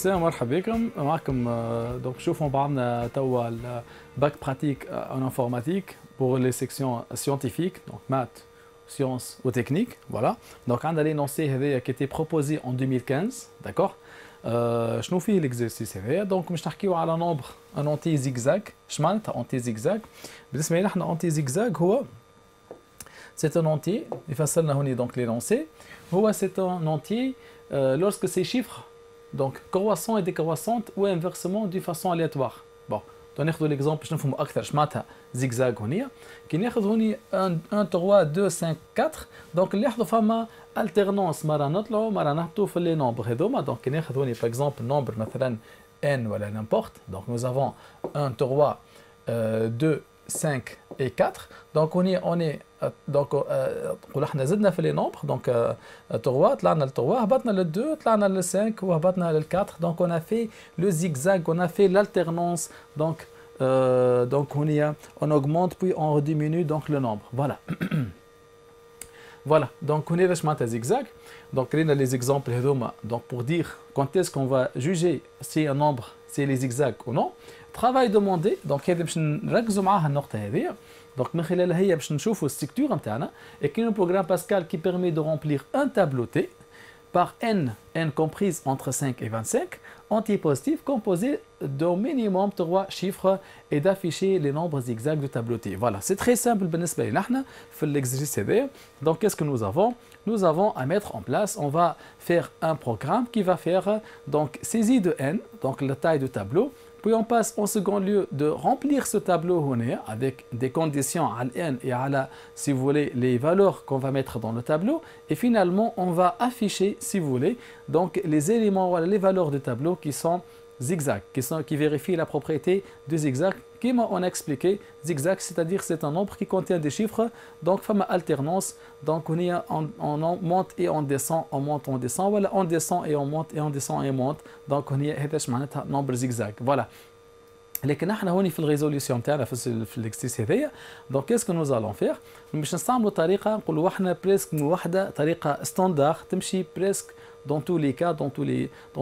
السلام مرحبا بكم معكم دونك شوفوا بعضنا توا الباك براتيك en informatique pour les sections scientifiques donc maths, sciences ou techniques voilà donc عندنا l'énoncé هذايا qui était proposé en 2015 d'accord شنو فيه l'exercice هذايا دونك باش نحكيو على نومبر ان اونتي زيكزاك اش معناتها اونتي زيكزاك بالنسبه لنا احنا اونتي زيكزاك هو c'est un entier يفسرنا هوني donc l'énoncé هو c'est un entier lorsque ces chiffres donc croissants et décroissants ou inversement d'une façon aléatoire. Bon, ناخذ l'exemple باش نفهموا اكثر اش معناتها زيكزاك هونيا كي ناخذ هوني 1 3 2 5 4 دونك نلاحظوا فما alternance مره نطلعوا مره نهبطوا في لي نومبر هذوما دونك كي ناخذ هوني par exemple نومبر مثلا n ولا n'importe donc nous avons 1 3 2 5 et 4 donc on est donc نقول احنا زدنا في لي نومبر دونك 3 طلعنا ل 3 هبطنا لل 2 طلعنا لل 5 وهبطنا لل 4 donc on a fait le zigzag on a fait l'alternance donc on augmente puis on diminue donc le nombre voilà voilà donc هنا باش معناتها zigzag donc قرينا les exemples هذوما donc pour dire quand est-ce qu'on va juger si un nombre c'est les zigzags ou non travail demandé donc هذا باش نركزوا معاها النقطه هذه donc من خلالها هي باش نشوفوا الستركتور نتاعنا et qu'il y a un programme Pascal qui permet de remplir un tableau T par n comprise entre 5 et 25 entiers positifs composés d'au minimum 3 chiffres et d'afficher les nombres zigzags du tableau T. Voilà, c'est très simple بالنسبة لنا احنا في l'exercice هذا. Donc qu'est-ce que nous avons? Nous avons à mettre en place, on va faire un programme qui va faire donc saisie de n, donc la taille du tableau. Puis on passe en second lieu de remplir ce tableau avec des conditions à n et à la, si vous voulez, les valeurs qu'on va mettre dans le tableau. Et finalement, on va afficher, si vous voulez, donc les éléments, voilà, les valeurs du tableau qui sont zigzag, qui vérifient la propriété du zigzag. Comme on a expliqué, zigzag, c'est-à-dire c'est un nombre qui contient des chiffres, donc femme alternance, donc on monte et on descend, on monte, on descend, voilà, on descend et on monte et on descend et on monte, donc on y a un nombre zigzag, voilà. لكن احنا هوني في الريزوليوشن تاعنا في الاكسيس هذايا دونك كيسكو نوز الون فير باش نستعملوا طريقه نقولوا احنا بريسك موحده طريقه ستاندار تمشي بريسك دون تو لي كا دون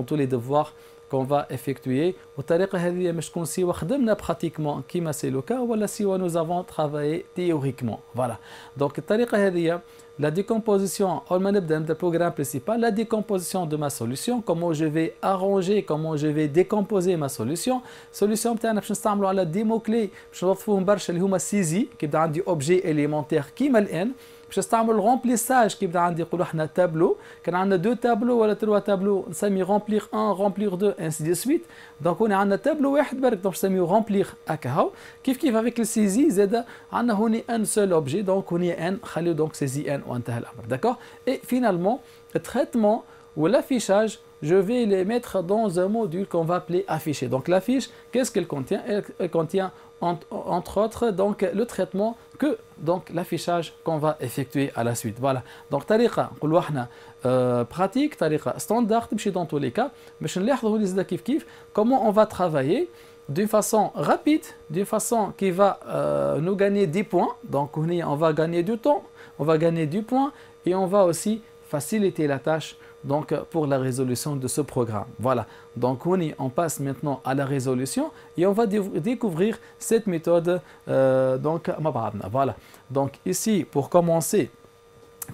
تو لي ديفوار qu'on va effectuer والطريقه هذه مش تكون سوا خدمنا براتيكمون كيما سي لو كا ولا سوا nous avons travaillé théoriquement voilà donc الطريقه هذه la décomposition اول ما نبدا le programme principal la décomposition de ma solution comment je vais arranger comment je vais décomposer ma solution بتاعنا باش نستعملوا على دي مو كلي باش نضيفوهم برشا اللي هما سيزي كيبدا عندي اوبجي اليمونتير كيما الان باش نستعمل رومبليساج كيبدا عندي نقولوا احنا تابلو كان عندنا دو تابلو ولا تروا تابلو نسمي رومبليغ 1 رومبليغ 2 انسي دي سويت دونك هنا عندنا تابلو واحد برك دونك نسميو رومبليغ هكا هاو كيف افيك السيزي زاد عندنا هوني ان سول اوبجي دونك هوني ان خليو دونك سيزي ان وانتهى الامر داكور اي فينالمون التريتمون والافيشاج je vais les mettre dans un module qu'on va appeler afficher. Donc l'affiche, qu'est-ce qu'elle contient? Elle contient entre autres donc le traitement que donc l'affichage qu'on va effectuer à la suite. Voilà. Donc طريقة نقولوا احنا pratique, طريقة standard تمشي dans tous les cas. باش نلاحظوا لي كيف كيف comment on va travailler d'une façon rapide, d'une façon qui va nous gagner des points. Donc on va gagner du temps, on va gagner du point et on va aussi faciliter la tâche donc pour la résolution de ce programme. Voilà. Donc on passe maintenant à la résolution et on va découvrir cette méthode donc voilà. Donc ici pour commencer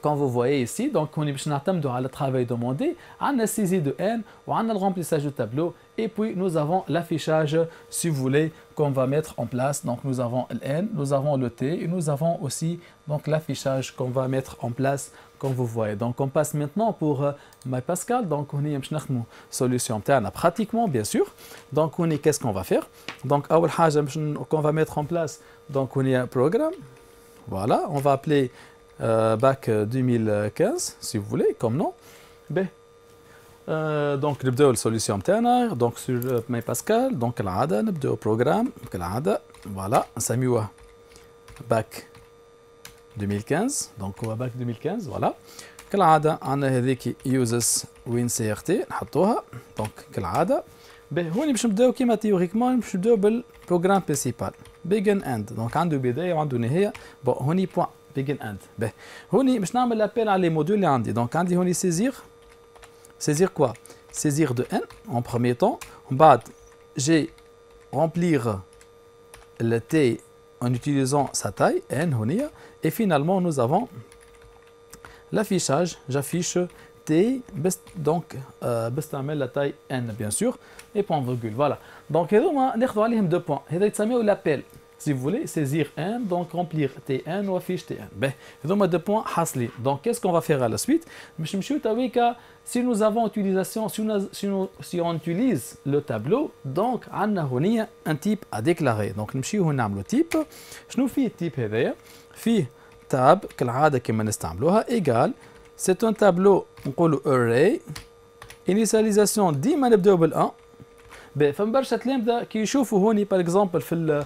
quand vous voyez ici, donc on est dans le travail demandé, on a la saisie de n, on a le remplissage du tableau, et puis nous avons l'affichage, si vous voulez, qu'on va mettre en place. Donc nous avons le n, nous avons le t, et nous avons aussi donc l'affichage qu'on va mettre en place, comme vous voyez. Donc on passe maintenant pour MyPascal. Donc on est une solution pratiquement, bien sûr. Donc on est qu'est-ce qu'on va faire? Donc qu'on va mettre en place. Donc on est un programme. Voilà, on va appeler bac 2015 si vous voulez comme nom donc نبداو السوليسيون تاعنا donc sur MyPascal donc كالعاده نبداو بروغرام كالعاده فوالا نسميوه باك 2015 donc هو باك 2015 فوالا كالعاده عندنا هذيك يوزز وين سي ار تي نحطوها donc كالعاده هوني باش نبداو كيما تيوريكمون باش نبداو بالبروغرام برينسيبال بيجن اند donc عنده بدايه وعنده نهايه هوني بوان begin end. هوني باش نعمل لابيل على لي موديول اللي عندي دونك عندي هوني saisir quoi saisir de n en premier temps. En bas, j'ai remplir le t en utilisant sa taille, n, et finalement nous avons l'affichage, j'affiche t, donc بستعمل la taille n bien sûr, et point virgule, voilà. Donc هذوما ناخذوا عليهم 2 points, هذا يتسمى l'appel. Si vous voulez, saisir n, donc remplir tn ou affiche tn. Ben, هذوما 2 points حاصلين. Donc qu'est-ce qu'on va faire à la suite? باش نمشيو تويكا si nous avons utilisation, si on utilise le tableau, donc عندنا هنا un type à déclarer. Donc نمشيو نعملوا type. شنو فيه التيب هذايا؟ فيه tab كالعاده كما نستعملوها égal c'est un tableau نقولوا array initialisation ديما نبداو بال1. Ben, فما برشا تلامذة كي يشوفوا هوني par exemple في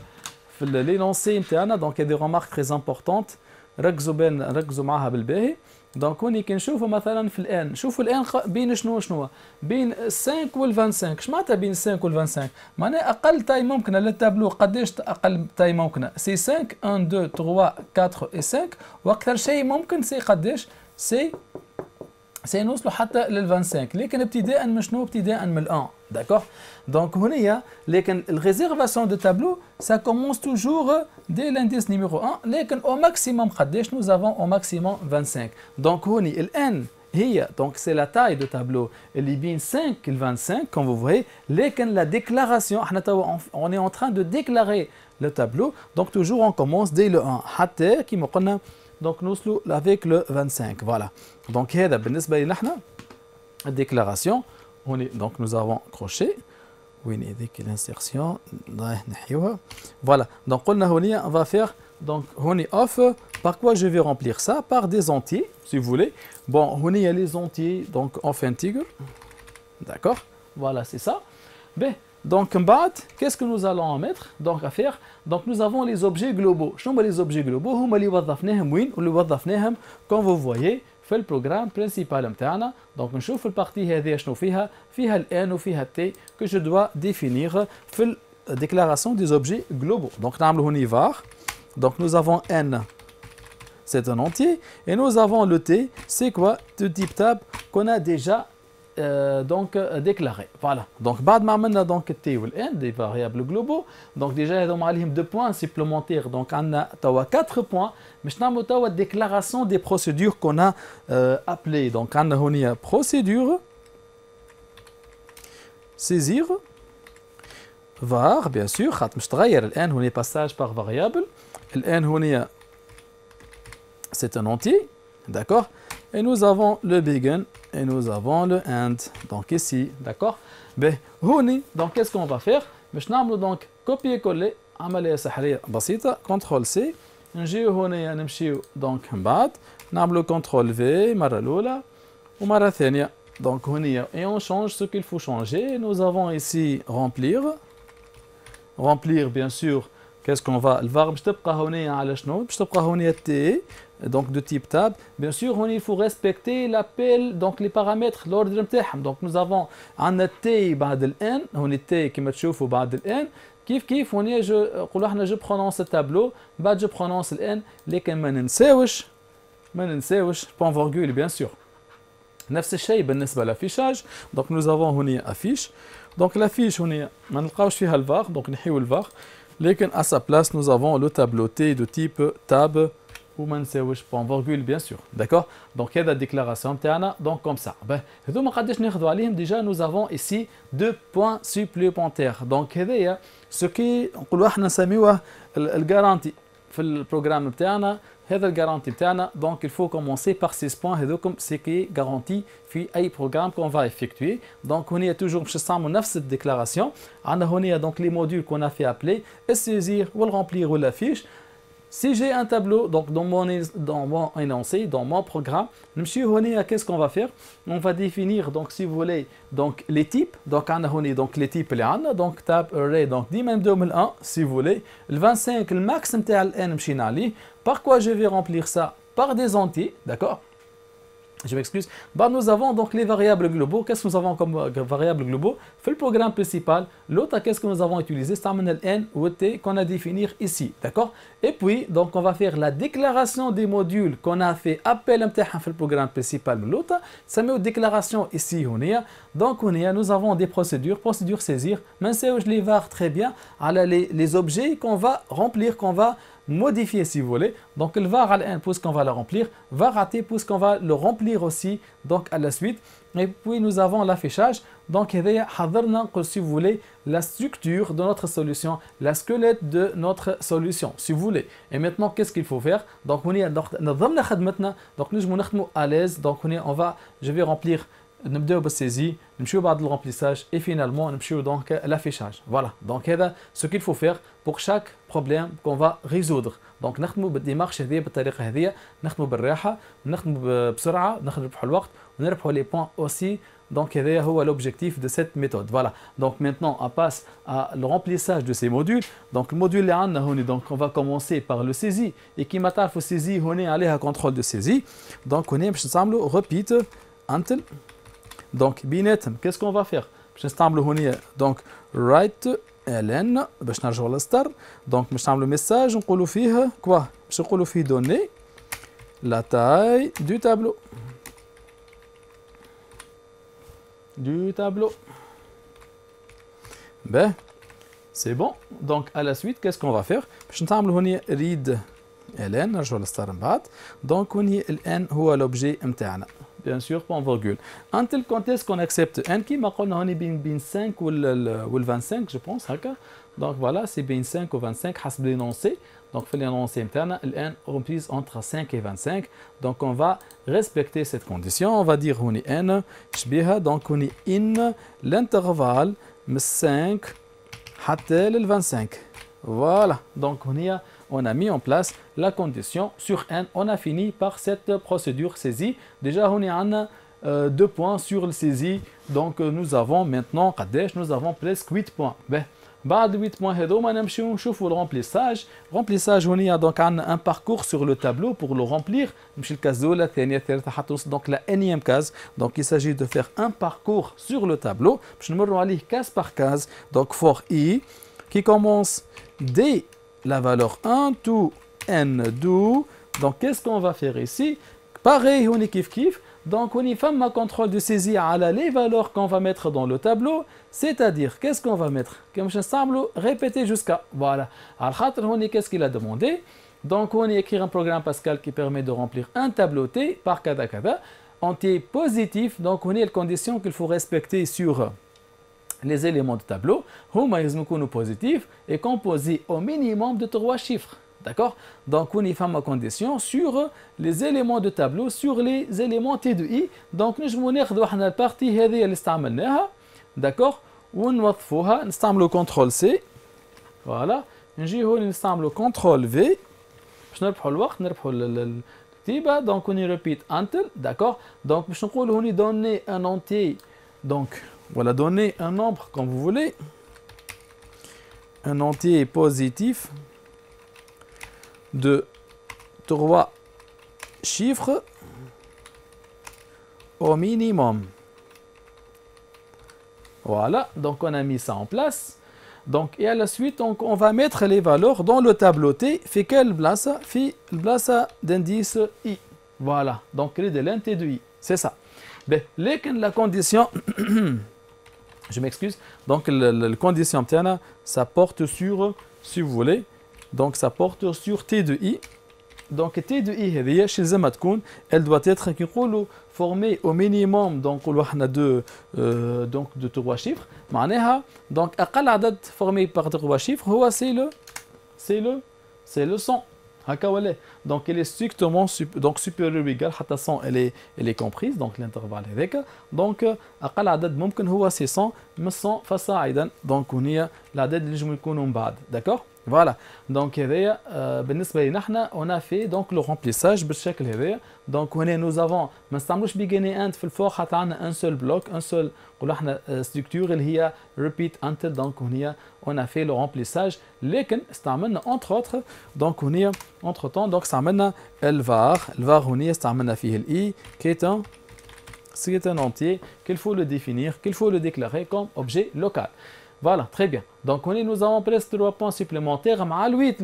l'énoncé نتاعنا donc il y a des remarques très importantes ركزوا معاها بالباهي. دونك هوني كي نشوفوا مثلا في الان شوفوا الان بين شنو بين 5 وال 25. اش معناتها بين 5 وال 25؟ معناها اقل تاي ممكنه للتابلو قداش اقل تاي ممكنه؟ سي 5 1 2 3 4 و 5 واكثر شيء ممكن سي قداش؟ سينوصلوا حتى لل 25 لكن ابتداء من شنو؟ ابتداء من ال 1 داكوغ. دونك هنا لكن الريزيرفاسيون دو تابلو سا كومونس توجور دي لانديس نيميرو 1 لكن او ماكسيموم قداش؟ نو افون او ماكسيموم 25. دونك هوني الان هي دونك سي لا تاي دو تابلو اللي بين 5 ل 25 كوم فو فوي لكن لا ديكلاراسيون احنا توا اون اي اون تران دو ديكلاري لو تابلو دونك توجور اون كومونس دي لو 1 حتى كيما قلنا دونك نوصلوا avec le 25 voilà. Donc هذا بالنسبه لنا احنا الديكلاراسيون هوني دونك nous avons crochet وين هذيك الانسيرسيون نحيوها voilà. Donc قلنا هوني on va faire donc هوني off par quoi je vais remplir ça par des entiers si vous voulez. Bon هوني il y a les entiers donc off integer d'accord voilà c'est ça. Ben donc qu'est-ce que nous allons en mettre donc à faire? Donc nous avons les objets globaux. شنو les objets globaux؟ هما اللي وظفناهم وين؟ واللي وظفناهم comme vous voyez في البروغرام principal نتاعنا. دونك نشوف البارتي هذه شنو فيها؟ فيها الان وفيها التي que je dois définir في déclaration des objets globaux. Donc نعملوا هوني var. Donc nous avons n c'est un entier et nous avons le t c'est quoi? De type tab qu'on a déjà donc déclaré. Voilà. Donc بعد ما عملنا donc t و n des variables globaux donc déjà هذوما عليهم 2 points supplémentaires donc عندنا توا 4 points باش نعملوا توا déclaration des procédures qu'on a appelées. Donc عندنا هنا procédure saisir var bien sûr خاطر مش تغير الان هنا passage par variable الان هنا c'est un entier d'accord et nous avons le begin et nous avons le end donc ici d'accord. Ben هوني donc qu'est-ce qu'on va faire باش نعملوا donc copier coller عمليه سحريه بسيطه كنترول سي نجيو هنا نمشيو donc من بعد نعملوا كنترول في مره الاولى ومره ثانيه donc هنا et on change ce qu'il faut changer. Nous avons ici remplir bien sûr qu'est-ce qu'on va le var باش تبقى هنا على شنو؟ باش تبقى هنا تي donc de type tab. Bien sûr, il faut respecter l'appel, donc les paramètres, l'ordre نتاعهم. Donc nous avons عندنا t بعد ال n, هوني t كما تشوفوا بعد ال n. كيف هوني نقولوا احنا جو برونونس التابلو بعد جو برونونس ال n لكن ما ننساوش بون فورغول bien sûr. نفس الشيء بالنسبة للافيشاج. Donc nous avons هوني affiche. Donc l'affiche هوني ما نلقاوش فيها الفار donc نحيو الفار لكن à sa place nous avons le tableau t de type tab وما نساوش بون فورغول bien sûr d'accord. Donc هذا الديكلاراسيون تاعنا donc comme ça. Ben هذوما قداش ناخذوا عليهم déjà nous avons ici 2 points supplémentaires. Donc هذايا سكي نقولوا احنا نسميوه الجارانتي في البروغرام تاعنا. هذا الجارانتي تاعنا donc il faut commencer par 6 points هذوكم سي كي garanti في اي بروغرام qu'on va effectuer. Donc هنا toujours باش نستعملوا نفس الديكلاراسيون. عندنا هنا donc les modules qu'on a fait appeler السيزير والرemplir والافيش. Si j'ai un tableau donc dans mon énoncé, dans mon programme, qu'est-ce qu'on va faire? On va définir donc si vous voulez donc les types. Donc donc les types donc tab array donc dit même 2001 si vous voulez. Le 25 le maximum tel n مشينا عليه. Par quoi je vais remplir ça? Par des entiers, d'accord? Je m'excuse. Bah, nous avons donc les variables globaux. Qu'est-ce que nous avons comme variables globaux? Fait le programme principal. L'autre, qu'est-ce que nous avons utilisé? C'est le n ou le t qu'on a définir ici. D'accord? Et puis, donc, on va faire la déclaration des modules qu'on a fait appel à le programme principal. L'autre, ça met une déclaration ici. Donc, nous avons des procédures. Procédure saisir. Mais je les var très bien. Les objets qu'on va remplir, qu'on va modifier si vous voulez. Donc le var à l'1 puisqu'on va le remplir, var à t puisqu'on va le remplir aussi donc à la suite. Et puis nous avons l'affichage. Donc si vous voulez la structure de notre solution, la squelette de notre solution si vous voulez. Et maintenant qu'est-ce qu'il faut faire? Donc on est maintenant donc nous sommes à l'aise. Donc je vais remplir نبداو بالسaisie, نمشيو بعد le remplissage et finalement نمشيو donc l'affichage. Voilà. Donc c'est ce qu'il faut faire pour chaque problème qu'on va résoudre. Donc نخدموا بالديمارش هذه بالطريقه هذه, نخدموا بالراحه, نخدموا بسرعه, نربحوا الوقت ونربحوا les points aussi. Donc هذا هو l'objectif de cette méthode. Voilà. Donc maintenant on passe à le remplissage de ces modules. Donc le module اللي عندنا هوني, donc on va commencer par le saisie et كيما تعرفوا السaisie هوني عليها contrôle de saisie. Donc هوني باش نستعملوا repeat until. Donc بيناتهم qu'est-ce qu'on va faire? باش نستعملوا هونيا donc write ln باش نرجعوا للستار. donc باش نعملوا ميساج نقولوا فيه كوا باش نقولوا فيه donner la taille du tableau. Ben c'est bon. Donc à la suite qu'est-ce qu'on va faire? باش نعملوا هونيا read ln نرجعوا للستار من بعد. donc هونيا ln هو l'objet نتاعنا. Bien sûr, point virgule. Until quand est-ce qu'on accepte n qui m'a dit on est bien 5 ou le 25, je pense. Donc voilà, c'est bien 5 ou 25, حسب l'énoncé. Donc, il faut l'énoncé interne, n reprise entre 5 et 25. Donc, on va respecter cette condition. On va dire on est n, donc on est in l'intervalle 5 حتى le 25. Voilà. Donc, on a mis en place la condition sur n. On a fini par cette procédure saisie. Déjà, on a 2 points sur le saisie. Donc, nous avons maintenant, nous avons presque 8 points. بعد 8 points هذوما نمشيو نشوفوا le remplissage. Remplissage هنا donc un parcours sur le tableau pour le remplir. نمشي الكاز الأولى الثانية الثالثة حتى نوصل donc la énième case. Donc il s'agit de faire un parcours sur le tableau. باش نمروا عليه case par case. Donc for i qui commence dès la valeur 1 to n2. Donc qu'est-ce qu'on va faire ici? Pareil, on est kiff. Donc on y fait un contrôle de saisie à les valeurs qu'on va mettre dans le tableau. C'est-à-dire, qu'est-ce qu'on va mettre? Comme je semble répéter jusqu'à. Voilà. Alors, qu'est-ce qu'il a demandé? Donc on y écrit un programme Pascal qui permet de remplir un tableau T par kada. En T positif, donc on y a les conditions qu'il faut respecter sur les éléments du tableau. Huma yezmoukounu positif et composé au minimum de 3 chiffres. D'accord? Donc, on y fait ma condition sur les éléments de tableau, sur les éléments T de I. Donc, nous allons voir la partie هذه اللي استعملناها. D'accord? ونوظفوها نستعملوا CTRL C. Voilà. نجي هون نستعملوا CTRL V. باش نربحوا الوقت نربحوا الكتيبة. Donc, on y repeat until. D'accord? Donc, باش نقولوا هوني donner un entier. Donc, voilà, donner un nombre comme vous voulez. Un entier positif de 3 chiffres au minimum. Voilà, donc on a mis ça en place. Donc, et à la suite, on va mettre les valeurs dans le tableau T. Fait quelle place? Fait place d'indice I. Voilà, donc les de l'int de I. C'est ça. Mais la condition, je m'excuse, donc la condition interne, ça porte sur, si vous voulez, donc ça porte sur T de I. Donc T de I, elle doit être formée au minimum donc de 3 chiffres. Donc أقل عدد formé par 3 chiffres, c'est le 100. Donc elle est strictement supérieure ou égale حتى 100 elle est comprise donc l'intervalle هذاك. Donc أقل عدد ممكن هو 100 من 100 فصاعدا. Donc هي الأعداد اللي نجموا يكونوا من بعد d'accord voilà donc هذايا بالنسبة لنا احنا on a fait donc le remplissage بالشكل هذايا donc هنا nous avons ما نستعملوش beginning end في الفوق خاطر عندنا un seul bloc un seul نقولوا احنا structure اللي هي repeat until donc هنا on a fait le remplissage لكن استعملنا entre autres donc هنا entre temps donc استعملنا الvar هنا استعملنا فيه الاي c'est un entier qu'il faut le définir, qu'il faut le déclarer comme objet local. Voilà, très bien. Donc nous avons presque 3 points supplémentaires. مع ال 8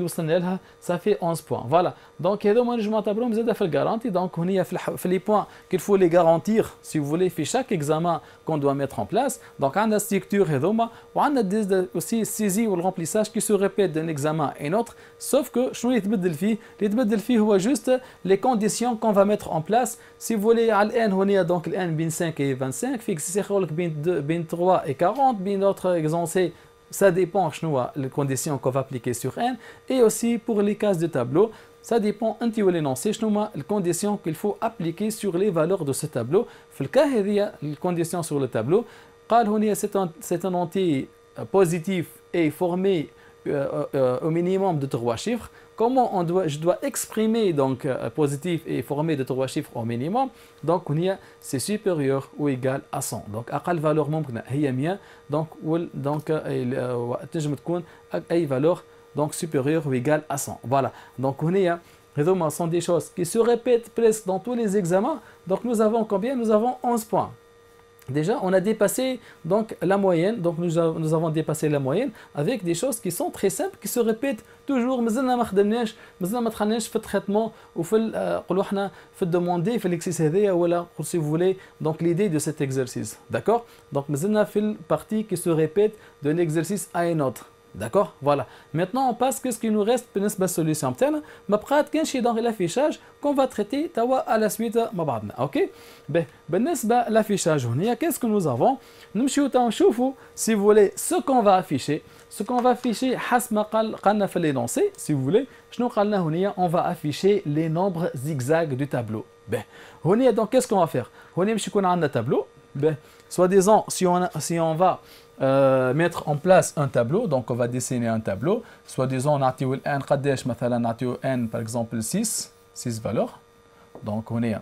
ça fait 11 points. Voilà. Donc هذوما نجمو نعتبروهم زاده في الجارانتي. Donc هنا في les points qu'il faut les garantir si vous voulez في chaque examen qu'on doit mettre en place. Donc عندنا structure هذوما وعندنا aussi السيزي والرemplissage qui se répètent d'un examen et un autre. Sauf que شنو اللي يتبدل فيه؟ اللي يتبدل فيه هو juste les conditions qu'on va mettre en place. Si vous voulez على الان هنا donc الان بين 5 et 25 فيكس يخلق بين 3 et 40 بين d'autres exancés. Ça dépend des conditions qu'on va appliquer sur n et aussi pour les cases de tableau ça dépend les conditions qu'il faut appliquer sur les valeurs de ce tableau في الكا هذه les conditions sur le tableau قال هنا c'est un entier positif et formé au minimum de 3 chiffres. Comment je dois exprimer donc positif et formé de 3 chiffres au minimum. Donc c'est supérieur ou égal à 100. Donc أقل valeur ممكنة هي 100. Donc تنجم تكون أي valeur donc supérieure ou égal à 100. Voilà. Donc هنا هذوما sont des choses qui se répètent presque dans tous les examens. Donc nous avons combien? Nous avons 11 points. Déjà, on a dépassé donc la moyenne. Donc nous avons dépassé la moyenne avec des choses qui sont très simples, qui se répètent toujours. مازلنا ما خدمناش، مازلنا ما دخلناش في التريتمون وفي نقولوا احنا في الدوموندي في الاكسيس هذايا ولا si vous voulez donc l'idée de cet exercice. D'accord? Donc مازلنا في البارتي qui se répète d'un exercice à un autre. D'accord? Voilà. Maintenant, on passe qu'est-ce qui nous reste بالنسبة للسوليسيون بتاعنا. ما بقات كان شي dans l'affichage qu'on va traiter توا à la suite مع بعضنا. OK? بالنسبة للافيشاج هنا qu'est-ce que nous avons؟ نمشيو توا نشوفوا si vous voulez ce qu'on va afficher. Ce qu'on va afficher حسب ما قالنا في l'énoncé si vous voulez. شنو قالنا هنا؟ On va afficher les nombres zigzags du tableau. هنا donc qu'est-ce qu'on va faire؟ هنا باش يكون عندنا tableau. Soi-disant si on va mettre en place un tableau, donc on va dessiner un tableau. Soi-disant, نعطيو الآن قداش مثلا نعطيو n par exemple 6 valeurs. Donc on est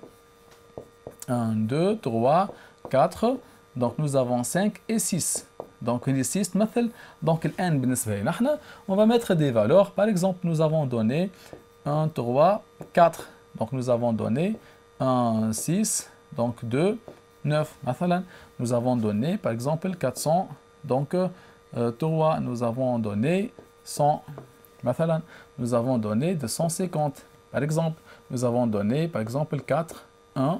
1, 2, 3, 4. Donc nous avons 5 et 6. Donc les 6 مثل donc الآن بالنسبة لنا احنا on va mettre des valeurs. Par exemple, nous avons donné 1, 3, 4. Donc nous avons donné 1, 6, donc 2, 9. مثلا nous avons donné par exemple 400. Donc 3, nous avons donné 100. مثلا, nous avons donné 250. Par exemple, nous avons donné par exemple 4, 1,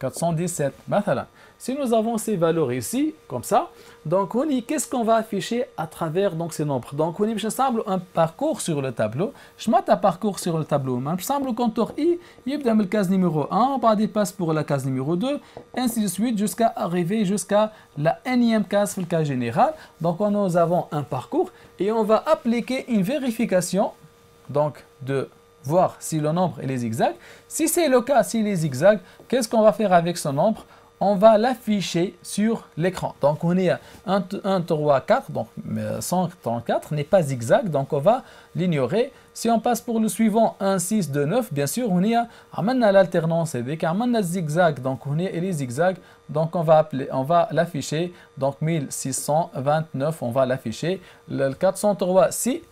417. مثلا. Si nous avons ces valeurs ici, comme ça, donc qu'est-ce qu'on va afficher à travers donc, ces nombres? Donc on semble un parcours sur le tableau. Je mets un parcours sur le tableau. Je semble le contour I, il y a la case numéro 1, il passe pour la case numéro 2, ainsi de suite jusqu'à arriver jusqu'à la énième case, le cas général. Donc nous avons un parcours et on va appliquer une vérification donc de voir si le nombre est zigzag. Si c'est le cas, s'il est zigzag, qu'est-ce qu'on va faire avec ce nombre? On va l'afficher sur l'écran. Donc on est 1, 3, 4, donc 134 n'est pas zigzag, donc on va l'ignorer. Si on passe pour le suivant, 1, 6, 2, 9, bien sûr, on y a l'alternance, et on a zigzag, donc on est les zigzags, donc on va l'afficher, donc 1629, on va l'afficher. Le 403, si,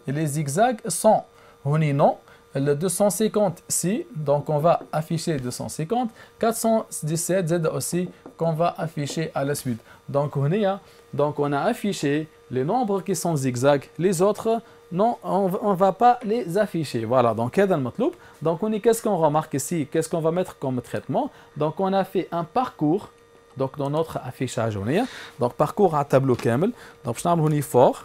et les zigzags sont, on est non. Le 250 si, donc on va afficher 250, 417 Z aussi qu'on va afficher à la suite. Donc on a affiché les nombres qui sont zigzags, les autres non, on ne va pas les afficher. Voilà, donc donc qu'est-ce qu'on remarque ici, qu'est-ce qu'on va mettre comme traitement? Donc on a fait un parcours, donc dans notre affichage donc parcours à tableau kamel, donc je vais fort.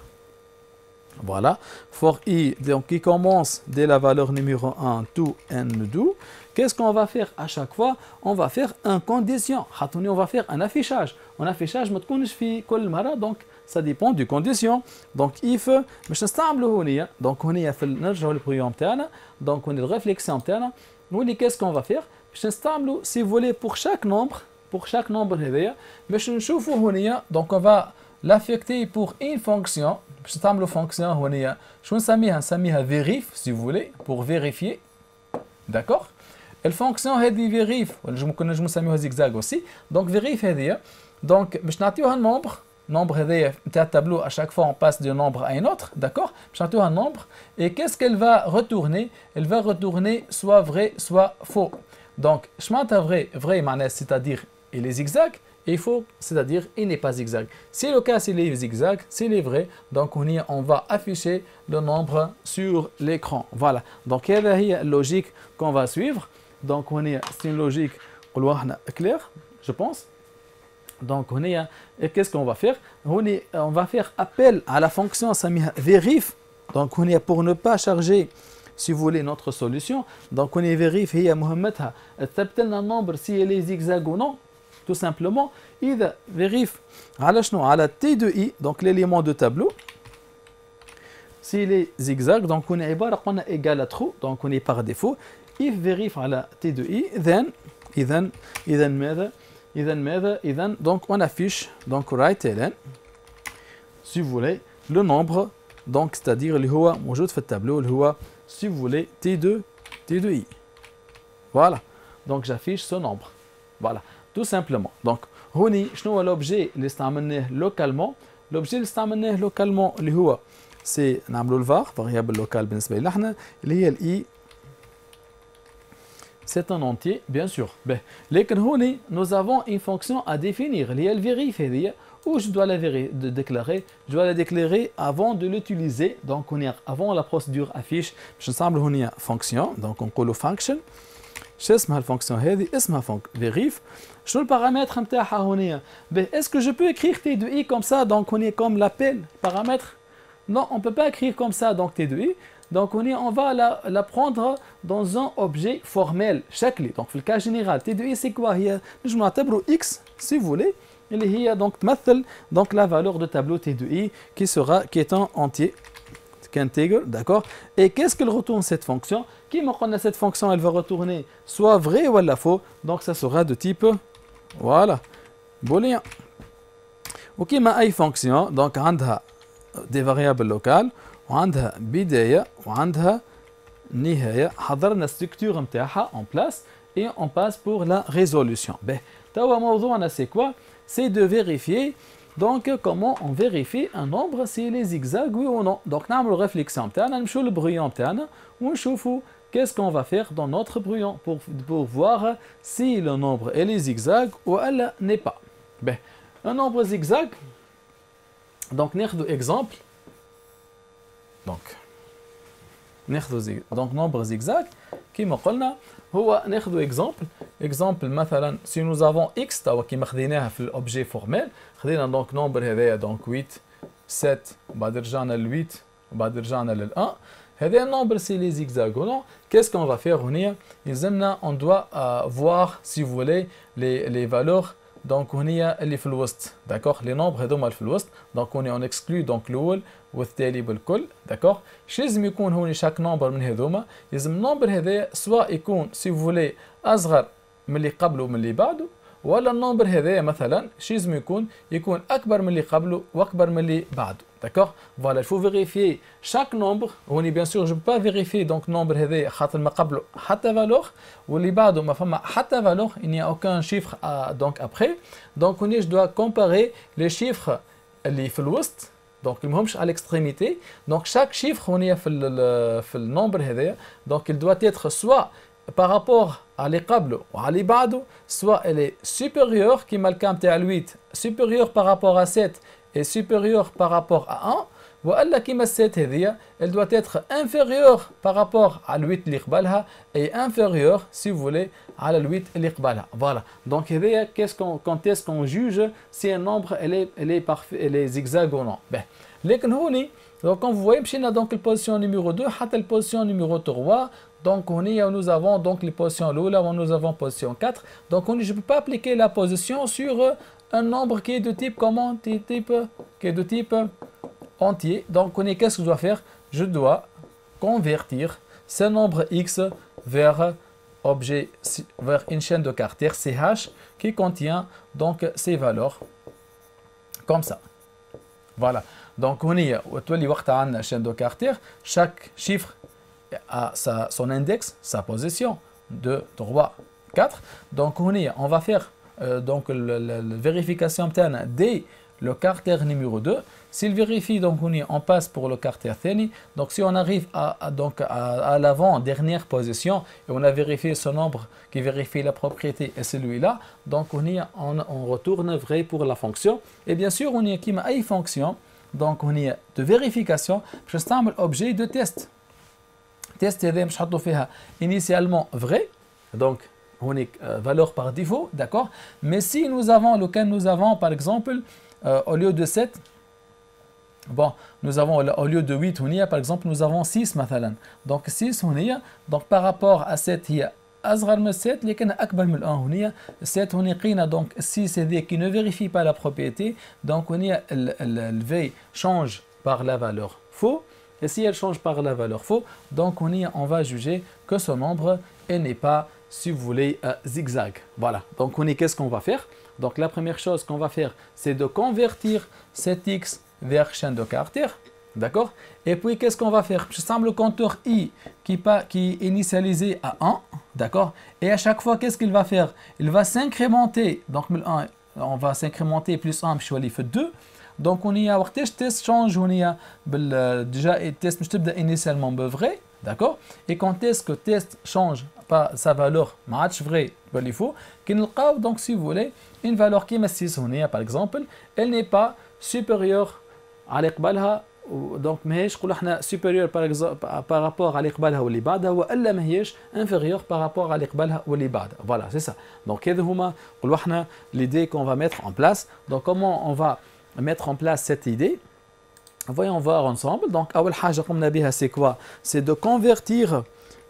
Voilà, for i, donc qui commence dès la valeur numéro 1, to n do. Qu'est-ce qu'on va faire à chaque fois? On va faire un condition. On va faire un affichage. Un affichage, donc ça dépend du condition. Donc if, donc on est le programme interne, donc on est le réflexion interne. Qu'est-ce qu'on va faire? Si vous voulez pour chaque nombre, donc on va l'affecter pour une fonction. باش نستعملوا fonction هونية شو نسميها verif si vous voulez pour vérifier. D'accord. الفونكسيون هذه فيريف ولا ممكن نجمو نسميوها زيكزاغ aussi. Donc vérif هذه donc باش نعطيوها nombre هذايا نتاع التابلو à chaque fois on passe d'un nombre à un autre. D'accord. باش نعطيوها un nombre et qu'est-ce qu'elle va retourner? Elle va retourner soit vrai soit faux. Donc je معناتها vrai معناها c'est-à-dire il est zigzag. Et faux, c'est-à-dire il n'est pas zigzag. Si le cas s'il est zigzag, s'il est vrai, donc on va afficher le nombre sur l'écran. Voilà. Donc quelle est la logique qu'on va suivre? Donc c'est une logique claire, je pense. Donc qu'est-ce qu'on va faire? On va faire appel à la fonction verif. Donc pour ne pas charger, si vous voulez, notre solution. Donc verif هي مهمتها تثبت لنا النمبر si elle est zigzag ou non. Tout simplement, il vérifie على T de I, donc l'élément de tableau. S'il est zigzag, donc on est عبارة قلنا égal à true, donc on est par défaut. Il vérifie على T de I, إذن donc on affiche donc right ln, si vous voulez, le nombre, donc c'est-à-dire اللي هو موجود في التابلو اللي هو si vous voulez T de I. Voilà, donc j'affiche ce nombre. Voilà. Tout simplement. Donc, هوني شنو هو l'objet اللي استعملناه localement? L'objet اللي استعملناه localement اللي هو سي نعملوا الفار variable local بالنسبة لنا احنا اللي هي الاي. C'est un entier, bien sûr. Ben, لكن هوني nous avons une fonction à définir اللي هي الفيريف هذه où je dois la déclarer. Je dois la déclarer avant de l'utiliser. Donc, on est avant la procédure affiche. باش نستعملوا هوني fonction. Donc, نقولوا function. شو اسمها الفونكسيون هذه؟ اسمها فيريف. شنو البارامتر نتاعها هونيا؟ est-ce que je peux écrire T de I comme ça? Donc on est comme l'appel paramètre. Non, on ne peut pas écrire comme ça donc T de I. Donc on va la prendre dans un objet formel شكلي. Donc في le cas général T de I c'est quoi؟ هي نجم نعتبره X si vous voulez اللي هي donc تمثل donc la valeur de tableau T de I qui est un entier. Integer, d'accord. Et qu'est-ce qu'elle retourne cette fonction? Qui me connaît cette fonction? Elle va retourner soit vrai ou la faux. Donc ça sera de type voilà booléen. Ok, ma أي fonction donc عندها des variables locales وعندها بداية وعندها نهاية. حضرنا structure نتاعها en place et on passe pour la résolution. Ben توا موضوعنا c'est quoi? C'est de vérifier. Donc, comment on vérifie un nombre s'il est zigzag, oui ou non? Donc, nous avons réflexion, nous avons le brouillon, nous avons qu'est-ce qu'on va faire dans notre brouillon pour voir si le nombre est zigzag ou elle n'est pas. Ben, un nombre zigzag, donc, nous avons exemple. Donc, nombre zigzag, qui me قلنا هو ناخذ exemple مثلا si nous avons x توا كيما خذيناها في l'objet formel خذينا donc nombre هذايا donc 8 7 بعد رجعنا ل 8 وبعد رجعنا لل 1 هذا nombre c'est les hexagonaux. Qu'est-ce qu'on va faire هنا؟ يلزمنا on doit voir si vous voulez les valeurs donc هنا اللي في الوسط. d'accord. les nombres هذوما اللي في الوسط donc on exclut donc الاول والتالي بالكل. d'accord. شو لازم يكون هوني شاك نمبر من هذوما؟ لازم النمبر هذا سواء يكون سي فولي اصغر من اللي قبله ومن اللي بعده ولا النمبر هذا مثلا شو لازم يكون اكبر من اللي قبله واكبر من اللي بعده. d'accord. voilà il faut vérifier chaque nombre. هوني bien sûr je peux pas vérifier donc nombre هذا خاطر ما قبله حتى valeur واللي بعده ما فما حتى valeur. il n'y a aucun chiffre donc après. donc هوني je dois comparer les chiffres اللي في الوسط donc ils مهمش à l'extrémité. donc chaque chiffre on est في النمبر هذايا donc il doit être soit par rapport à اللي قبله وعلى اللي بعده soit elle est supérieure كيما الكام تاع 8 supérieure par rapport à 7 et supérieure par rapport à 1 والا كيما 7 هذيا elle doit être inférieure par rapport à 8 اللي قبلها et inférieure si vous voulez على 8 اللي قبلها. voilà donc هذيا quand est-ce qu'on juge si un nombre elle est zigzag ou non. ben لكن هوني donc quand vous voyez مشينا donc البوزيشن numéro 2 حتى البوزيشن numéro 3 donc هنا nous avons donc les positions الاولى و nous avons position 4. donc je ne peux pas appliquer la position sur un nombre qui est de type comment? qui est de type entier. donc qu'est-ce que je dois faire? je dois convertir ce nombre x vers une chaîne de caractères ch qui contient donc ces valeurs comme ça. Voilà. Donc, on y a une chaîne de caractères. Chaque chiffre a son index, sa position. 2, 3, 4. Donc, on va faire donc, la vérification dès le caractère numéro 2. S'il vérifie, donc on passe pour le caractère thani. Donc, si on arrive à l'avant-dernière position et on a vérifié ce nombre qui vérifie la propriété et celui-là, donc on retourne vrai pour la fonction. Et bien sûr, on y a une fonction. Donc, on y a de vérification. Je stable objet de test. Test initialement vrai. Donc, on est valeur par défaut, d'accord. Mais si nous avons, par exemple, au lieu de 7, bon, nous avons au lieu de 8, par exemple, nous avons 6 مثلا. Donc 6 donc par rapport à 7 هي أصغر من 7 لكن أكبر من 1 هنا 7 هنا قينا donc 6 هذه qui ne vérifie pas la propriété donc هنا le v change par la valeur faux et si elle change par la valeur faux donc on va juger que ce nombre n'est pas, si vous voulez, zigzag. Voilà, donc qu'est-ce qu'on va faire? Donc la première chose qu'on va faire, c'est de convertir cet x vers chaîne de caractères, d'accord? Et puis qu'est-ce qu'on va faire? Je sens le compteur i qui est initialisé à 1, d'accord? Et à chaque fois, qu'est-ce qu'il va faire? Il va s'incrémenter, donc on va s'incrémenter plus 1, puis je 2. Donc on y a test change, on y a déjà test initialement vrai, d'accord? Et quand est-ce que test change pas sa valeur match vrai, il faut donc si vous voulez une valeur qui est 6 par exemple, elle n'est pas supérieure à l'إقبالها donc ماهيش نقولوا احنا supérieure par exemple par rapport à l'إقبالها واللي بعدها والا ماهيش inférieure par rapport à l'إقبالها واللي بعدها. Voilà, c'est ça. Donc هذا هما نقولوا احنا l'idée qu'on va mettre en place. Donc comment on va mettre en place cette idée? Voyons voir ensemble. Donc أول حاجة قمنا بها c'est quoi? C'est de convertir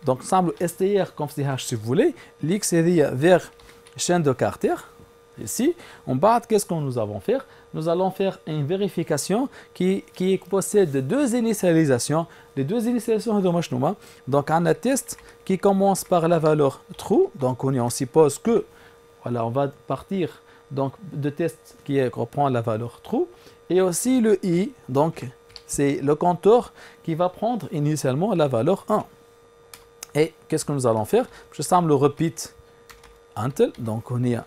donc semble str comme si vous voulez l'x vers chaîne de caractères. Ici, en bas, qu'est-ce que nous allons faire? Nous allons faire une vérification qui possède deux initialisations. Les deux initialisations, donc on a un test qui commence par la valeur true. Donc on suppose que, voilà, on va partir donc de test qui reprend la valeur true. Et aussi le i, donc c'est le compteur qui va prendre initialement la valeur 1. Et qu'est-ce que nous allons faire? Je semble le repeat until, donc on y a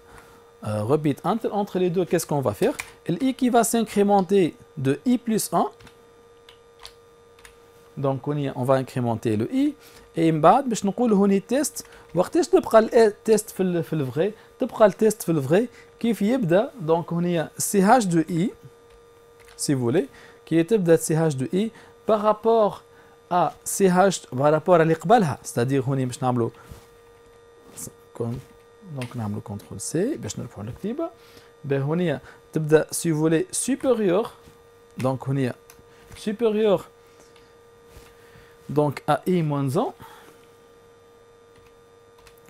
repeat until, entre les deux, qu'est-ce qu'on va faire? I qui va s'incrémenter de i plus 1. Donc on va incrémenter le i. Et بعد باش نقول هوني تيست وقتاش تبقى التيست في الفري تبقى التيست في الفري كيف يبدا دونك هوني CH de i si vous voulez qui تبدا CH de i par rapport à CH par rapport à اللي قبلها c'est-à-dire هوني باش نعملوا donc نعملوا CTRL C باش نرفعوا الكتيبه هوني تبدا si vous voulez supérieur donc هوني supérieur donc à i moins 1.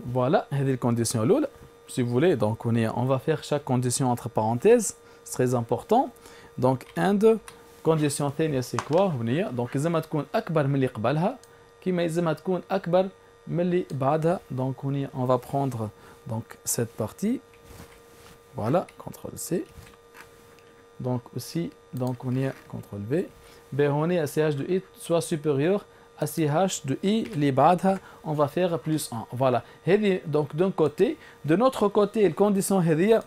Voilà, c'est la condition l'eau. Si vous voulez, donc on va faire chaque condition entre parenthèses, c'est très important. Donc and condition ثانية c'est quoi? Donc لازم تكون أكبر من اللي قبلها كيما لازم تكون أكبر من اللي بعدها. Donc on va prendre donc cette partie. Voilà, CTRL C. Donc aussi donc on y a CTRL V. On est à CH de i soit supérieur à CH de i les بعدها on va faire plus 1. Voilà. Donc d'un côté, de notre côté la condition هذه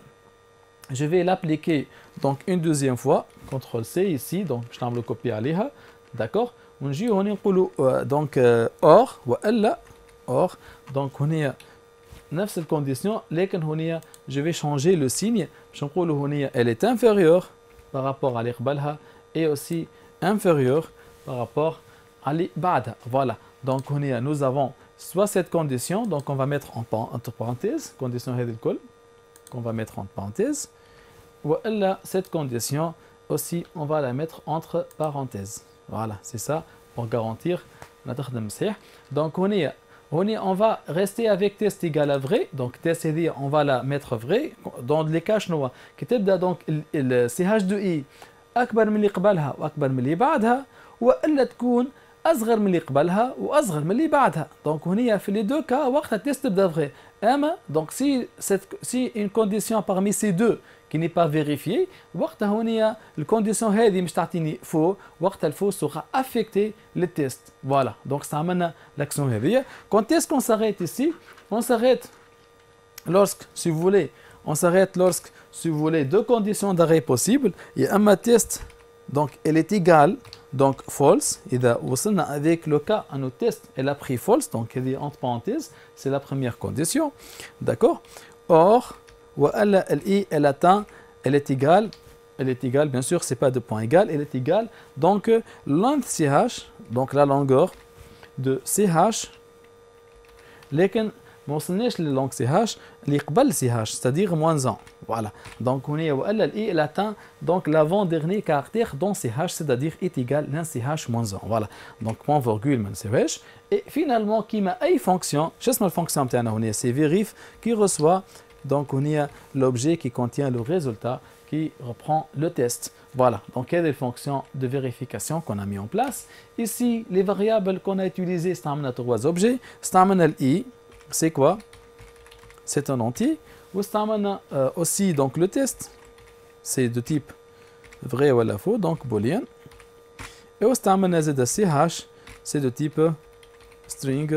je vais l'appliquer donc une deuxième fois. CTRL C ici donc je vais le copier عليها. D'accord? ونجي هون نقولوا donc or والا or donc هنا نفس الكونديسيون لكن هنا je vais changer le signe باش نقولوا هنا elle est inférieure par rapport à اللي قبلها et aussi inférieure par rapport à اللي بعدها. Voilà. Donc nous avons soit cette condition donc on va mettre entre parenthèses condition هذه الكل qu'on va mettre entre parenthèses والا cette condition aussi on va la mettre entre parenthèses. Voilà, c'est ça pour garantir la تخدم مصحيح. Donc on va rester avec test égal à vrai. Donc test on va la mettre vrai dans les cas شنو كتبدا donc CH de i اكبر من اللي قبلها واكبر من اللي بعدها والا تكون اصغر من اللي قبلها واصغر من اللي بعدها. Donc هنا في les deux cas وقتها test تبدا vrai. اما donc si une condition parmi ces deux qui n'est pas vérifié, وقتها هونيا الكونديسيون هذه مش تعطيني فو، وقتها الفو sera affecté le test. Voilà, donc استعملنا l'action هذه. Quand est-ce qu'on s'arrête ici? On s'arrête lorsque, si vous voulez, on s'arrête lorsque, si vous voulez, deux conditions d'arrêt possibles. Et un test, donc elle est égale, donc false. Et avec le cas à nos tests, elle a pris false, donc elle est entre parenthèses, c'est la première condition. D'accord? Or, elle atteint, elle est égale, bien sûr, c'est pas de point égal, elle est égale. Donc, length CH, donc la longueur de CH, lesquels ما وصلناش للونغ سي هاش اللي قبل سي هاش c'est-à-dire moins 1. Voilà. Donc on est ولا الاي elle atteint donc l'avant dernier caractère dans سي هاش c'est-à-dire est égal à سي هاش moins 1. Voilà. Donc point virgule ما نساوهاش. Et finalement كيما اي fonction شو اسم الفونكسيون تاعنا هنا c'est verif qui reçoit donc on est l'objet qui contient le résultat qui reprend le test. Voilà, donc il y a des fonctions de vérification qu'on a mis en place. Ici, les variables qu'on a utilisées, c'est trois objets. C'est i, c'est quoi? C'est un entier. Ou aussi donc le test, c'est de type vrai ou la faux, donc boolean. Et aussi ch, c'est de type string,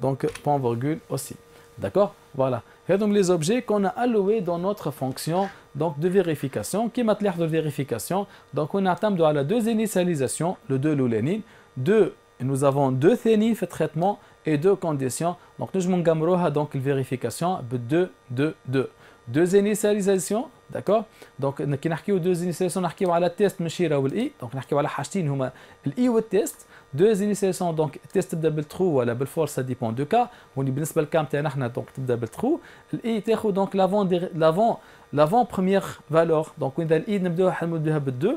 donc point virgule aussi. D'accord? Voilà. Et donc les objets qu'on a alloués dans notre fonction donc de vérification. Qui m'a de vérification? Donc on attend à la deux initialisations, le 2 l'oulénine. Nous avons deux thénies fait traitement et deux conditions. Donc nous avons donc la vérification de 2. Deux initialisations, d'accord? Donc qui نحكيو deux initialisations نحكيو على التست ماشي راهو الاي. Donc نحكيو على حاجتين هما الاي والتست. Deux initialisations, donc test تبدا بالtrue ولا بالفالse, ça dépend du cas. وني بالنسبه للكام تاعنا احنا donc تبدا بالtrue. الاي تاخذ donc l'avant première valeur. Donc وين الاي نبداوها بال2.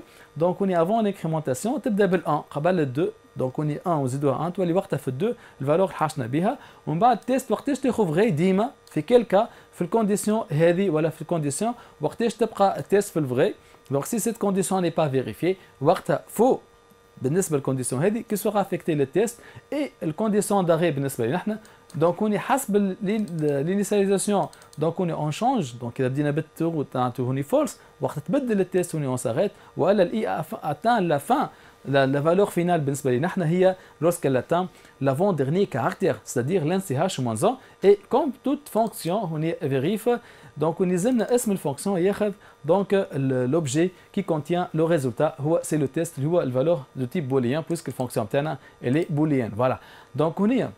Donc on est avant l'incrémentation تبدا بال1 قبل ال2. Donc on est 1 وزيدوها 1 تولي وقتها في ال2 الفالور حاشنا بها. ومن بعد التيست وقتاش تاخذ غير ديما في كل كا في الكونديسيون هذه ولا في الكونديسيون وقتاش تبقى التيست في الفغي. Donc si cette condition n'est pas vérifiée وقتها فو بالنسبه للكونديسيون هذه كي سوغا افيكتي لو تيست اي الكونديسيون داري بالنسبه لنا احنا. دونك هوني حسب الانيسياليزاسيون دونك هوني اون شونج. دونك اذا بدينا بالتو تاعته هوني فولس وقت تبدل التيست هوني اون ساريت والا الاي اتان لا فان la valeur finale بالنسبه لنا احنا هي lorsqu'elle atteint l'avant dernier caractère, c'est-à-dire l'NCH moins 1. Et comme toute fonction on est vérif, donc on يلزمنا اسم الفونكسيون ياخذ donc l'objet qui contient le résultat هو c'est le test اللي هو الفالور de type booléen puisque الفونكسيون تاعنا elle est booléenne. Voilà. Donc هنا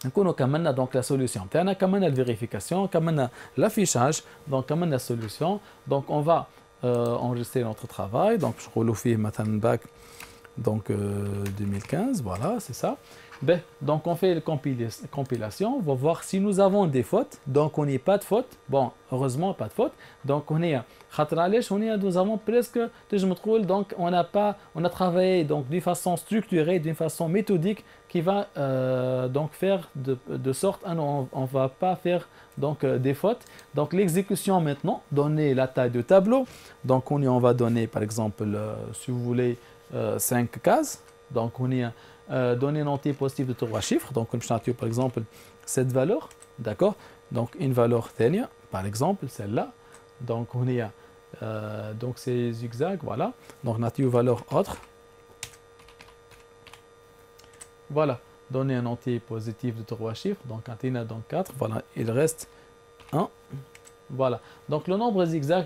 نكونوا كملنا donc la solution تاعنا, كملنا الفيريفيكاسيون, كملنا l'affichage, donc كملنا la solution. Donc on va enregistrer notre travail. Donc je نقولوا فيه مثلا bac donc 2015, voilà, c'est ça. Ben, donc on fait la compilation, on va voir si nous avons des fautes. Donc on n'est pas de faute. Bon, heureusement pas de faute. Donc on est nous avons presque, donc on a travaillé donc d'une façon structurée, d'une façon méthodique qui va donc faire de sorte à on va pas faire donc des fautes. Donc l'exécution maintenant, donner la taille du tableau. Donc on va donner par exemple si vous voulez 5 cases. Donc on y donner un entier positif de 3 chiffres. Donc comme je par exemple cette valeur, d'accord. Donc une valeur thénia, par exemple celle-là. Donc on y a donc c'est zigzag, voilà. Donc nature valeur autre. Voilà, donner un entier positif de 3 chiffres. Donc quand il y a donc 4, voilà, il reste 1. Voilà, donc le nombre zigzag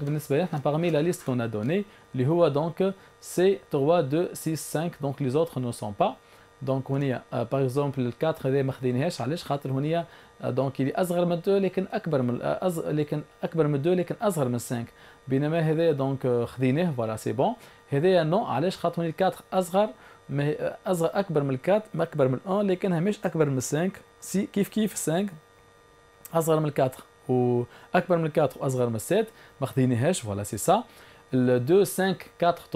parmi la liste qu'on a donnée, donc c'est 3, 2, 6, 5, donc les autres ne sont pas. Donc on y a par exemple le 4 هذا ما خديناهاش علاش خاطر هنا donc il est اصغر من 2 لكن اكبر من لكن اكبر من 2 لكن اصغر من 5. بينما هذا donc خديناه فوالا سي بون. هذايا نو علاش خاطر هنا 4 اصغر اصغر اكبر من 4 ما اكبر من 1 لكنها مش اكبر من 5. سي كيف 5 اصغر من 4 واكبر من 4 واصغر من 7 ما خديناهاش فوالا سي سا. ال 2 5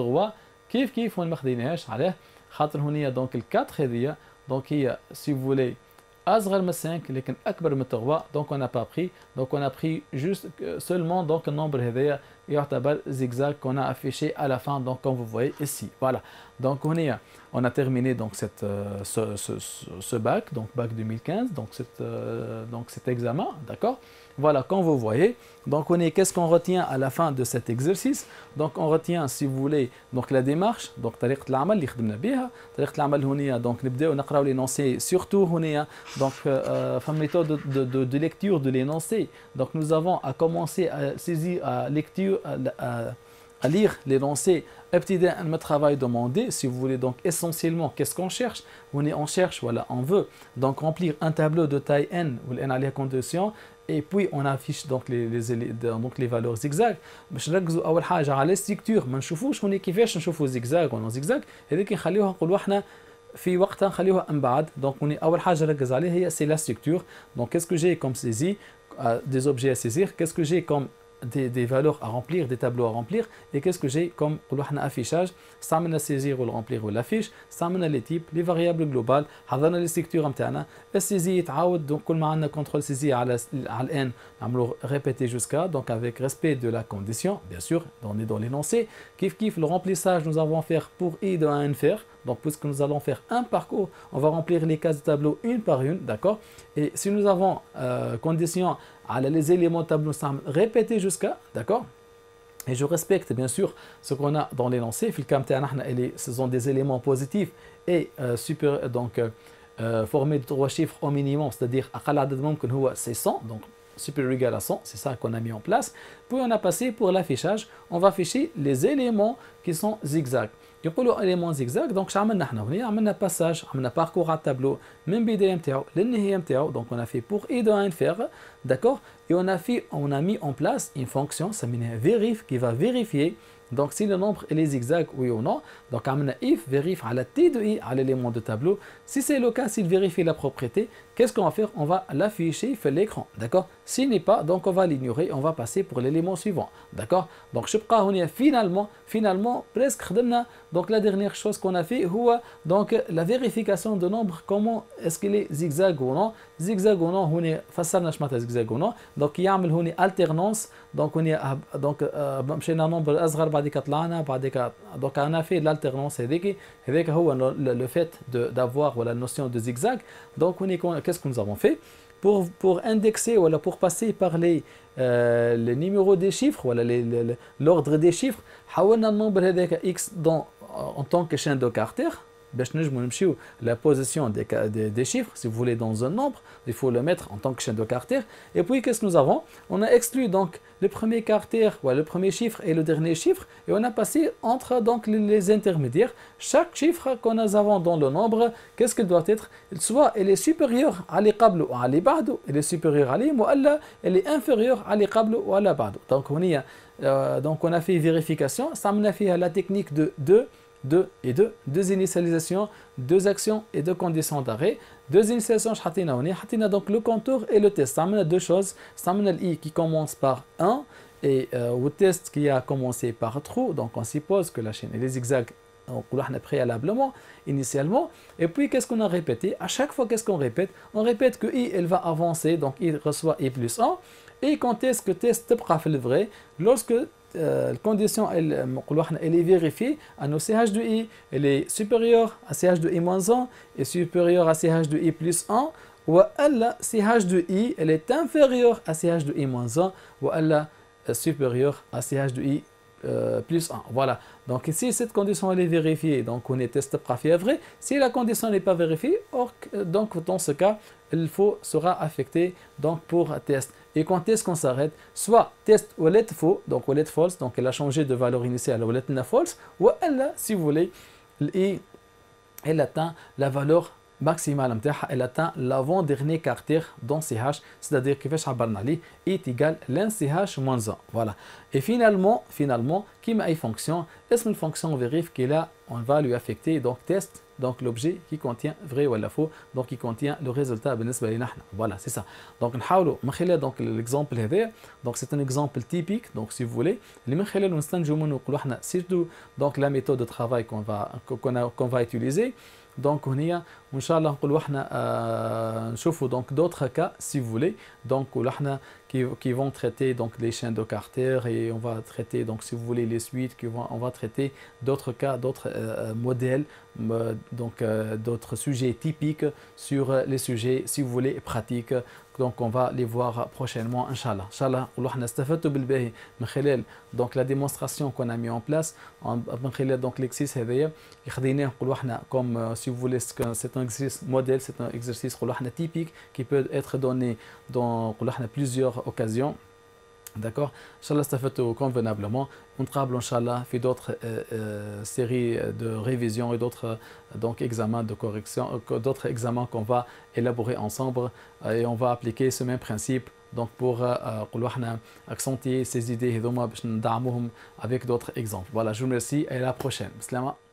4 3 كيف ما خديناهاش علاه خاطر هنا دونك ال 4 هذيا دونك هي سي فولي اصغر من 5 لكن اكبر من 3 دونك on n'a pas pris. Donc on a pris juste seulement donc النمبر هذايا يعتبر zigzag qu'on a affiché à la fin, donc comme vous voyez ici. Voilà. Donc on a terminé donc ce bac, donc bac 2015, donc cet examen, d'accord. Voilà, comme vous voyez, donc qu'est-ce qu'on retient à la fin de cet exercice? Donc on retient, si vous voulez, donc la démarche, donc طريقة العمل اللي خدمنا بها. طريقة العمل هنا donc نبداو نقراو l'énoncé, surtout هنا donc فما méthode de lecture de l'énoncé. Donc nous avons à commencer à saisir à lecture à lire l'énoncé ابتداء من travail demandé, si vous voulez. Donc essentiellement qu'est-ce qu'on cherche? On cherche, voilà, on veut donc remplir un tableau de taille n où n a les conditions, et puis on affiche donc les valeurs zigzag. باش نركزوا اول حاجه على الستركتور، ما نشوفوش هنا كيفاش نشوفوا زيكزاغ ولا زيكزاغ، هذيك نخليوها نقولوا احنا في وقتها نخليوها من بعد. دونك هنا اول حاجه نركز عليها هي سي لا ستركتور. دونك qu'est-ce que j'ai comme saisie, des objets à saisir, qu'est-ce que j'ai comme des valeurs à remplir, des tableaux à remplir, et qu'est-ce que j'ai comme affichage. Ça amène à saisir ou le remplir ou l'affiche, ça amène les types, les variables globales, حضرنا les structures نتاعنا. السيزي يتعاود، donc كل ما عندنا contrôle saisie على n نعملو répéter jusqu'à, donc avec respect de la condition, bien sûr, on est dans l'énoncé. Kiff le remplissage, nous allons faire pour i de 1 faire. Donc puisque nous allons faire un parcours, on va remplir les cases de tableau une par une, d'accord. Et si nous avons condition à les éléments de tableau, ça répéter jusqu'à, d'accord. Et je respecte bien sûr ce qu'on a dans l'énoncé. Ce sont des éléments positifs et formés de 3 chiffres au minimum, c'est-à-dire c'est 100, donc supérieur ou égal à 100, c'est ça qu'on a mis en place. Puis on a passé pour l'affichage, on va afficher les éléments qui sont zigzag. يقولوا éléments zigzag. Donc عملنا احنا هنا عملنا passage, عملنا parcours على التابلو من البدايه نتاعو للنهايه نتاعو. Donc on a fait pour i de 1 faire, d'accord. Et on a mis en place une fonction سميناها vérif qui va vérifier donc si le nombre est zigzag, oui ou non. Donc عملنا if vérifie على t de i à l'élément de tableau. Si c'est le cas, s'il vérifie la propriété, qu'est-ce qu'on va faire? On va l'afficher sur l'écran, d'accord. S'il n'est pas, donc on va l'ignorer, on va passer pour l'élément suivant, d'accord. Donc finalement presque خدمنا. Donc la dernière chose qu'on a fait هو donc la vérification de nombre, comment est-ce qu'il est zigzag ou non. Zigzag ou non هنا فسرنا اش معناتها zigzag ou non. Donc يعمل هنا alternance. Donc هنا donc مشينا nombre اصغر بعديك طلعنا بعديك. Donc on a fait l'alternance هذاك هو le fait d'avoir la notion de zigzag. Donc qu'est-ce que nous avons fait pour indexer ou pour passer par les numéros des chiffres, voilà l'ordre des chiffres. حولنا النمبر هذاك x en tant que chaîne de caractères. La position des chiffres, si vous voulez, dans un nombre, il faut le mettre en tant que chaîne de caractères. Et puis, qu'est-ce que nous avons? On a exclu donc le premier caractère, le premier chiffre et le dernier chiffre, et on a passé entre donc les intermédiaires. Chaque chiffre qu'on a avant dans le nombre, qu'est-ce qu'il doit être? Soit elle est supérieure à l'qabl ou à l'ba'd, elle est supérieure à l'im, ou elle est inférieure à l'qabl ou à la ba'd. Donc on a fait vérification, ça m'a fait la technique de deux initialisations, 2 actions et 2 conditions d'arrêt. 2 initialisations, donc le contour et le test. Ça amène 2 choses. Ça amène l'i qui commence par 1 et le test qui a commencé par trou. Donc on suppose que la chaîne est zigzag préalablement, initialement. Et puis qu'est-ce qu'on a répété? À chaque fois, qu'est-ce qu'on répète? On répète que i elle va avancer, donc i reçoit i plus 1. Et quand est-ce que test fait le vrai? Lorsque la condition elle est vérifiée, à nos CH de i elle est supérieure à CH de i moins 1 et supérieure à CH de i plus 1, ou elle CH de i elle est inférieure à CH de i moins 1, ou elle supérieure à CH de i plus 1. Voilà. Donc si cette condition elle est vérifiée, donc on est test vrai. Si la condition n'est pas vérifiée, donc dans ce cas, il faut sera affecté donc pour test. Et quand est-ce qu'on s'arrête? Soit test ou let faux, donc ou let false, donc elle a changé de valeur initiale ou let false, ou elle, si vous voulez, elle atteint la valeur maximale, elle atteint l'avant-dernier caractère dans CH, c'est-à-dire que est égal à l'NCH moins 1. Voilà. Et finalement, qui m'a une fonction, est-ce une fonction vérifie qu'elle a, on va lui affecter donc test, donc l'objet qui contient vrai ou faux, donc qui contient le résultat. Voilà, c'est ça. Donc donc l'exemple donc c'est un exemple typique, donc si vous voulez, donc la méthode de travail qu'on va utiliser. Donc Inch'Allah, نقولوا احنا نشوفوا donc d'autres cas si vous voulez. Donc احنا qui vont traiter donc les chaînes de Carter et on va traiter donc si vous voulez les suites on va traiter d'autres cas, d'autres modèles, donc d'autres sujets typiques sur les sujets si vous voulez pratiques. Donc on va les voir prochainement Inch'Allah. Inch'Allah, احنا استفدتوا بالباهي من خلال donc la démonstration qu'on a mis en place من خلال donc l'exercice هذايا خديناه نقولوا احنا comme si vous voulez c'est un exercice modèle, c'est un exercice نقولوا احنا typique qui peut être donné dans نقولوا احنا plusieurs occasions. D'accord. Inch'Allah, استفدتوا convenablement. ونتقابلوا Inch'Allah في d'autres séries de révision et d'autres donc examens de correction, d'autres examens qu'on va élaborer ensemble et on va appliquer ce même principe donc pour accentuer ces idées avec d'autres exemples. Voilà, je vous remercie et à la prochaine. Slama.